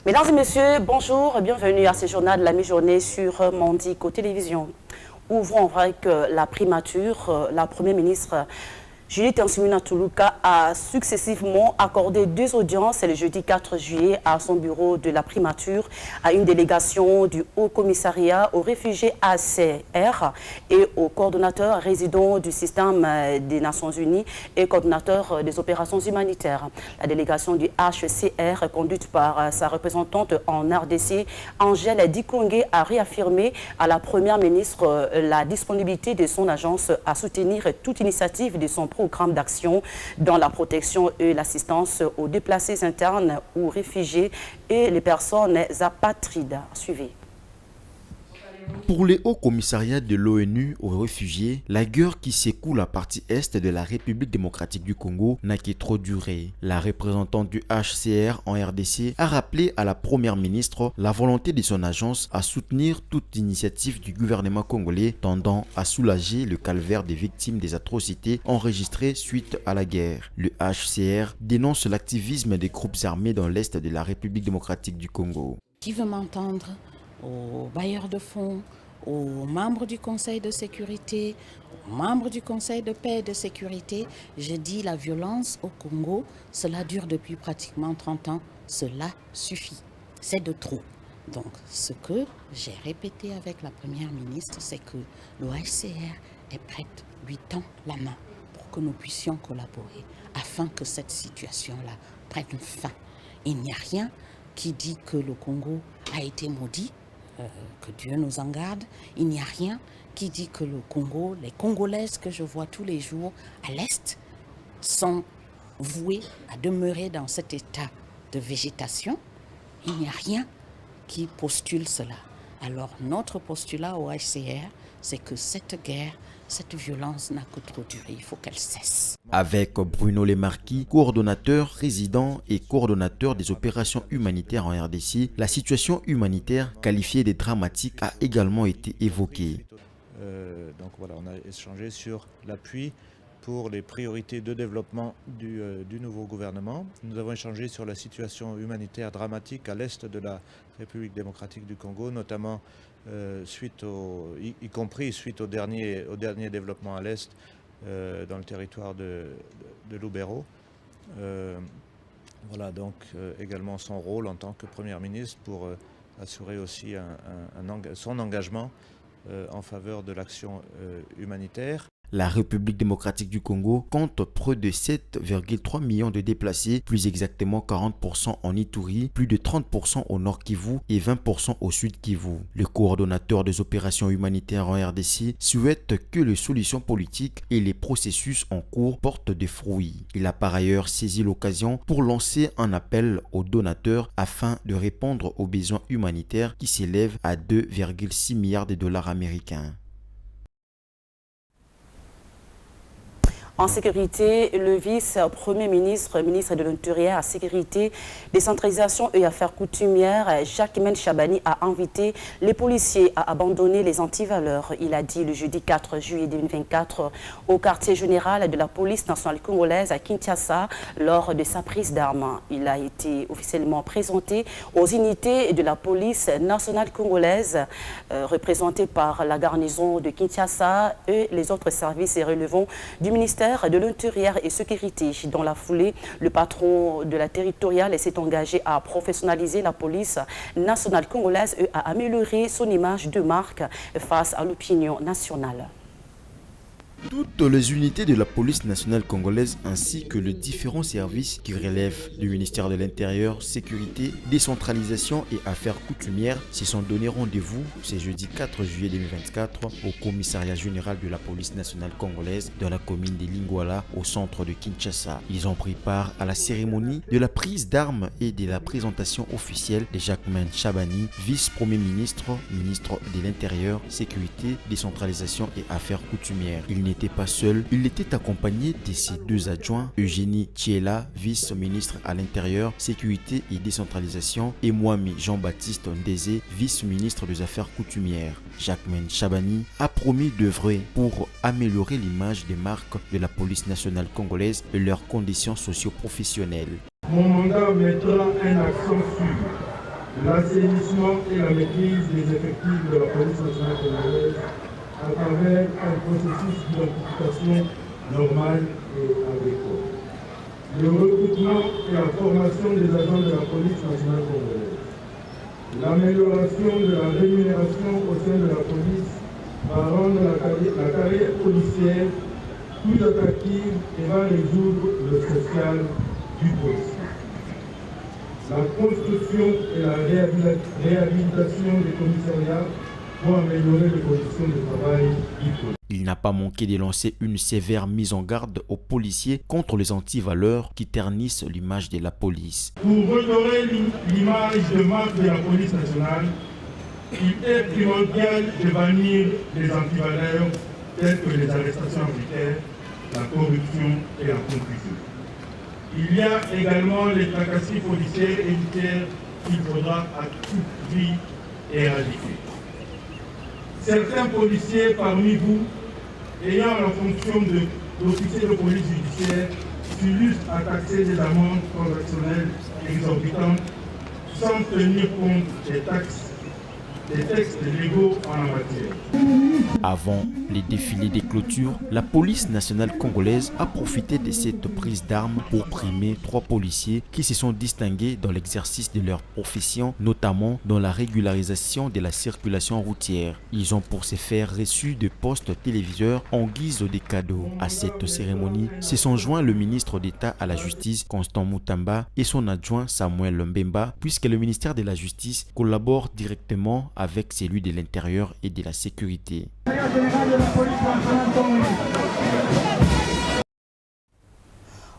Mesdames et messieurs, bonjour, bienvenue à ce journal de la mi-journée sur Mondico Télévision. Ouvrons avec la primature, la première ministre Juliette Ansimina Toulouka a successivement accordé 2 audiences le jeudi 4 juillet à son bureau de la primature à une délégation du Haut Commissariat aux réfugiés HCR et au coordonnateur résident du système des Nations Unies et coordonnateur des opérations humanitaires. La délégation du HCR, conduite par sa représentante en RDC, Angèle Dikongué, a réaffirmé à la première ministre la disponibilité de son agence à soutenir toute initiative de son programme d'action dans la protection et l'assistance aux déplacés internes ou réfugiés et les personnes apatrides. Suivez. Pour les hauts commissariats de l'ONU aux réfugiés, la guerre qui s'écoule à partie est de la République démocratique du Congo n'a que trop duré. La représentante du HCR en RDC a rappelé à la première ministre la volonté de son agence à soutenir toute initiative du gouvernement congolais tendant à soulager le calvaire des victimes des atrocités enregistrées suite à la guerre. Le HCR dénonce l'activisme des groupes armés dans l'est de la République démocratique du Congo. Qui veut m'entendre? Aux bailleurs de fonds, aux membres du Conseil de sécurité, aux membres du Conseil de paix et de sécurité, je dis la violence au Congo, cela dure depuis pratiquement 30 ans, cela suffit, c'est de trop. Donc ce que j'ai répété avec la première ministre, c'est que l'OHCR est prête, lui tend la main pour que nous puissions collaborer afin que cette situation-là prenne fin. Il n'y a rien qui dit que le Congo a été maudit, que Dieu nous en garde. Il n'y a rien qui dit que le Congo, les Congolaises que je vois tous les jours à l'Est, sont vouées à demeurer dans cet état de végétation. Il n'y a rien qui postule cela. Alors notre postulat au HCR, c'est que cette guerre, cette violence n'a que trop duré, il faut qu'elle cesse. Avec Bruno Lemarquis, coordonnateur résident et coordonnateur des opérations humanitaires en RDC, la situation humanitaire qualifiée de dramatique a également été évoquée. Donc voilà, on a échangé sur l'appui pour les priorités de développement du nouveau gouvernement. Nous avons échangé sur la situation humanitaire dramatique à l'est de la République démocratique du Congo, notamment y compris suite au dernier développement à l'est dans le territoire de Lubero. Voilà donc également son rôle en tant que Première ministre pour assurer aussi son engagement en faveur de l'action humanitaire. La République démocratique du Congo compte près de 7,3 millions de déplacés, plus exactement 40% en Ituri, plus de 30% au Nord Kivu et 20% au Sud Kivu. Le coordonnateur des opérations humanitaires en RDC souhaite que les solutions politiques et les processus en cours portent des fruits. Il a par ailleurs saisi l'occasion pour lancer un appel aux donateurs afin de répondre aux besoins humanitaires qui s'élèvent à 2,6 milliards de dollars américains. En sécurité, le vice-premier ministre, ministre de l'Intérieur, à sécurité, décentralisation et affaires coutumières, Jacquemaine Chabani, a invité les policiers à abandonner les antivaleurs. Il a dit le jeudi 4 juillet 2024 au quartier général de la police nationale congolaise à Kinshasa lors de sa prise d'armes. Il a été officiellement présenté aux unités de la police nationale congolaise représentées par la garnison de Kinshasa et les autres services relevant du ministère de l'Intérieur et Sécurité. Dans la foulée, le patron de la territoriale s'est engagé à professionnaliser la police nationale congolaise et à améliorer son image de marque face à l'opinion nationale. Toutes les unités de la police nationale congolaise ainsi que les différents services qui relèvent du ministère de l'Intérieur, Sécurité, Décentralisation et Affaires coutumières se sont donné rendez-vous ce jeudi 4 juillet 2024 au commissariat général de la police nationale congolaise dans la commune de Lingwala au centre de Kinshasa. Ils ont pris part à la cérémonie de la prise d'armes et de la présentation officielle de Jacquemaine Chabani, vice-premier ministre, ministre de l'Intérieur, Sécurité, Décentralisation et Affaires coutumières. Il n'était pas seul, il était accompagné de ses 2 adjoints, Eugénie Thiela, vice-ministre à l'Intérieur, Sécurité et Décentralisation, et Mwami Jean-Baptiste Ndézé, vice-ministre des Affaires coutumières. Jacquemaine Chabani a promis d'œuvrer pour améliorer l'image des marques de la police nationale congolaise et leurs conditions socio-professionnelles. Mon mandat mettra un accent sur l'assainissement et la maîtrise des effectifs de la police nationale congolaise à travers un processus d'identification normal et agricole. Le recrutement et la formation des agents de la police nationale congolaise. L'amélioration de la rémunération au sein de la police va rendre la carrière policière plus attractive et va résoudre le social du policier. La construction et la réhabilitation des commissariats vont améliorer les conditions de travail du policier. Il n'a pas manqué de lancer une sévère mise en garde aux policiers contre les antivaleurs qui ternissent l'image de la police. Pour redorer l'image de marque de la police nationale, il est primordial de bannir les antivaleurs tels que les arrestations arbitraires, la corruption et la confusion. Il y a également les tracasseries policières et militaires qu'il faudra à tout prix éradiquer. Certains policiers parmi vous, ayant la fonction d'officier de police judiciaire, s'illustrent à taxer des amendes transactionnelles exorbitantes sans tenir compte des textes légaux en la matière. Avant les défilés des clôtures, la police nationale congolaise a profité de cette prise d'armes pour primer 3 policiers qui se sont distingués dans l'exercice de leur profession, notamment dans la régularisation de la circulation routière. Ils ont pour ce faire reçu de postes téléviseurs en guise de cadeaux. À cette cérémonie, se sont joints le ministre d'État à la Justice, Constant Mutamba, et son adjoint Samuel Mbemba, puisque le ministère de la Justice collabore directement avec celui de l'Intérieur et de la Sécurité.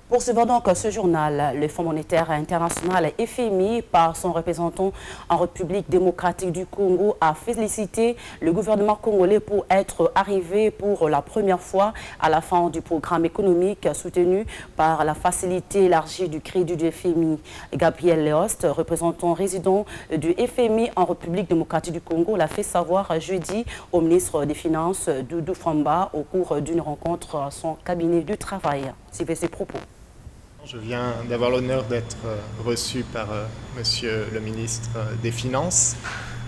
Poursuivons donc ce journal. Le Fonds monétaire international FMI, par son représentant en République démocratique du Congo, a félicité le gouvernement congolais pour être arrivé pour la première fois à la fin du programme économique soutenu par la facilité élargie du crédit du FMI. Gabriel Leost, représentant résident du FMI en République démocratique du Congo, l'a fait savoir jeudi au ministre des Finances, Doudou Famba, au cours d'une rencontre à son cabinet de travail. Suivez ses propos. Je viens d'avoir l'honneur d'être reçu par Monsieur le ministre des Finances.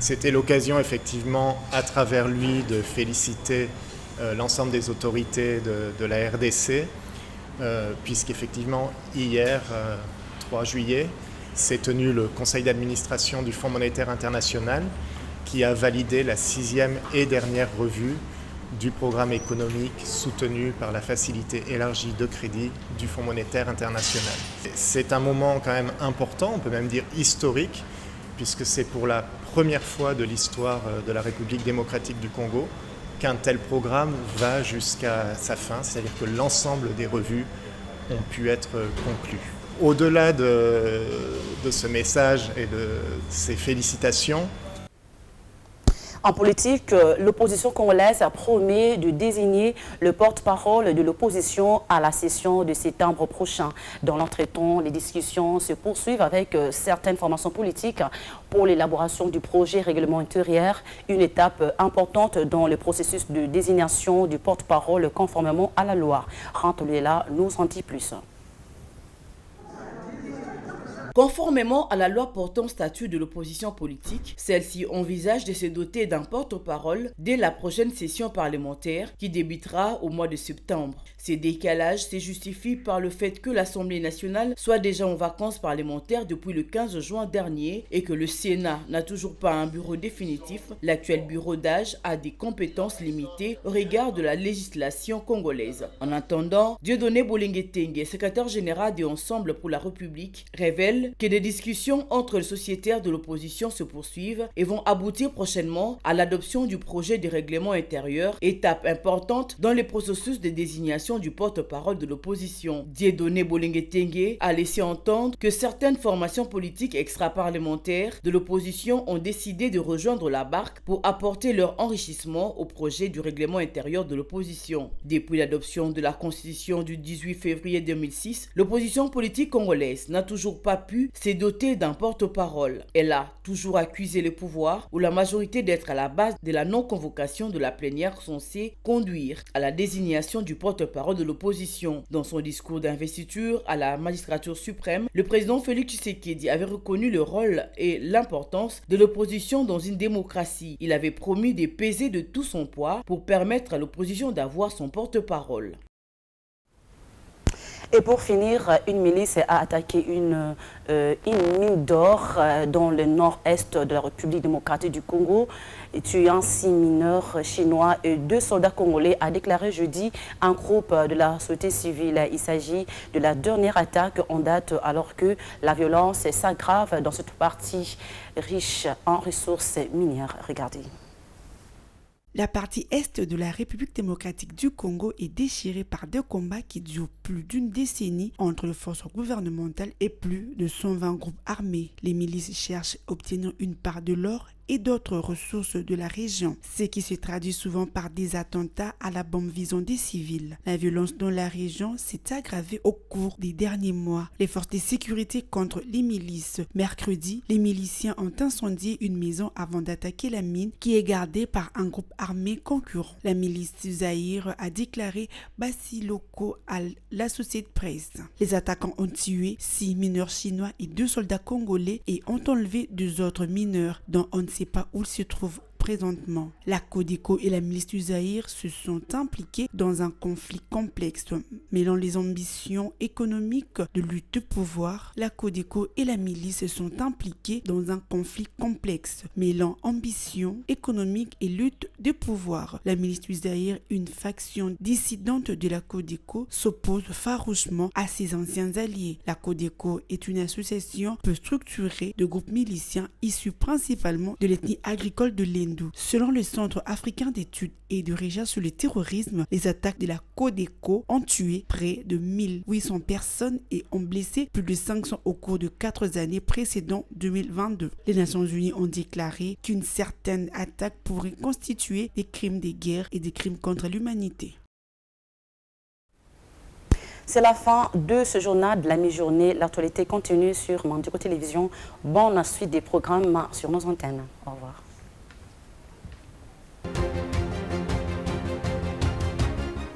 C'était l'occasion effectivement à travers lui de féliciter l'ensemble des autorités de la RDC, puisqu'effectivement hier, 3 juillet, s'est tenu le conseil d'administration du Fonds monétaire international qui a validé la 6e et dernière revue du programme économique soutenu par la facilité élargie de crédit du Fonds monétaire international. C'est un moment quand même important, on peut même dire historique, puisque c'est pour la première fois de l'histoire de la République démocratique du Congo qu'un tel programme va jusqu'à sa fin, c'est-à-dire que l'ensemble des revues ont pu être conclues. Au-delà de ce message et de ces félicitations, en politique, l'opposition congolaise a promis de désigner le porte-parole de l'opposition à la session de septembre prochain. Dans l'entretemps, les discussions se poursuivent avec certaines formations politiques pour l'élaboration du projet règlement intérieur, une étape importante dans le processus de désignation du porte-parole conformément à la loi. Rantolela nous en dit plus. Conformément à la loi portant statut de l'opposition politique, celle-ci envisage de se doter d'un porte-parole dès la prochaine session parlementaire qui débutera au mois de septembre. Ces décalages se justifient par le fait que l'Assemblée nationale soit déjà en vacances parlementaires depuis le 15 juin dernier et que le Sénat n'a toujours pas un bureau définitif. L'actuel bureau d'âge a des compétences limitées au regard de la législation congolaise. En attendant, Dieudonné Bolinguetenge, secrétaire général de Ensemble pour la République, révèle que des discussions entre les sociétaires de l'opposition se poursuivent et vont aboutir prochainement à l'adoption du projet de règlement intérieur, étape importante dans le processus de désignation du porte-parole de l'opposition. Dieudonné Bolinguetenge a laissé entendre que certaines formations politiques extra-parlementaires de l'opposition ont décidé de rejoindre la barque pour apporter leur enrichissement au projet du règlement intérieur de l'opposition. Depuis l'adoption de la Constitution du 18 février 2006, l'opposition politique congolaise n'a toujours pas pu pu s'est dotée d'un porte-parole. Elle a toujours accusé le pouvoir ou la majorité d'être à la base de la non-convocation de la plénière censée conduire à la désignation du porte-parole de l'opposition. Dans son discours d'investiture à la magistrature suprême, le président Félix Tshisekedi avait reconnu le rôle et l'importance de l'opposition dans une démocratie. Il avait promis de peser de tout son poids pour permettre à l'opposition d'avoir son porte-parole. Et pour finir, une milice a attaqué une mine d'or dans le nord-est de la République démocratique du Congo, tuant 6 mineurs chinois et 2 soldats congolais, a déclaré jeudi un groupe de la société civile. Il s'agit de la dernière attaque en date alors que la violence s'aggrave dans cette partie riche en ressources minières. Regardez. La partie est de la République démocratique du Congo est déchirée par des combats qui durent plus d'une décennie entre les forces gouvernementales et plus de 120 groupes armés. Les milices cherchent à obtenir une part de l'or et d'autres ressources de la région, ce qui se traduit souvent par des attentats à la bombe visant des civils. La violence dans la région s'est aggravée au cours des derniers mois. Les forces de sécurité contre les milices. Mercredi, les miliciens ont incendié une maison avant d'attaquer la mine qui est gardée par un groupe armé concurrent. La milice Zaïre a déclaré Basiloko à l'Associated Press. Les attaquants ont tué 6 mineurs chinois et 2 soldats congolais et ont enlevé 2 autres mineurs dont on ne sait pas où ils se trouvent présentement. La Codeco et la milice du Zaïre se sont impliquées dans un conflit complexe, mêlant les ambitions économiques de lutte de pouvoir. La Codeco et la milice se sont impliquées dans un conflit complexe, mêlant ambition économique et lutte de pouvoir. La milice du Zaïre, une faction dissidente de la Codeco, s'oppose farouchement à ses anciens alliés. La Codeco est une association peu structurée de groupes miliciens issus principalement de l'ethnie agricole de l'Hindu. Selon le Centre africain d'études et de recherche sur le terrorisme, les attaques de la Codeco ont tué près de 1800 personnes et ont blessé plus de 500 au cours de 4 années précédant 2022. Les Nations Unies ont déclaré qu'une certaine attaque pourrait constituer des crimes de guerre et des crimes contre l'humanité. C'est la fin de ce journal de la mi-journée. L'actualité continue sur Mandiko Télévision. Bonne suite des programmes sur nos antennes. Au revoir.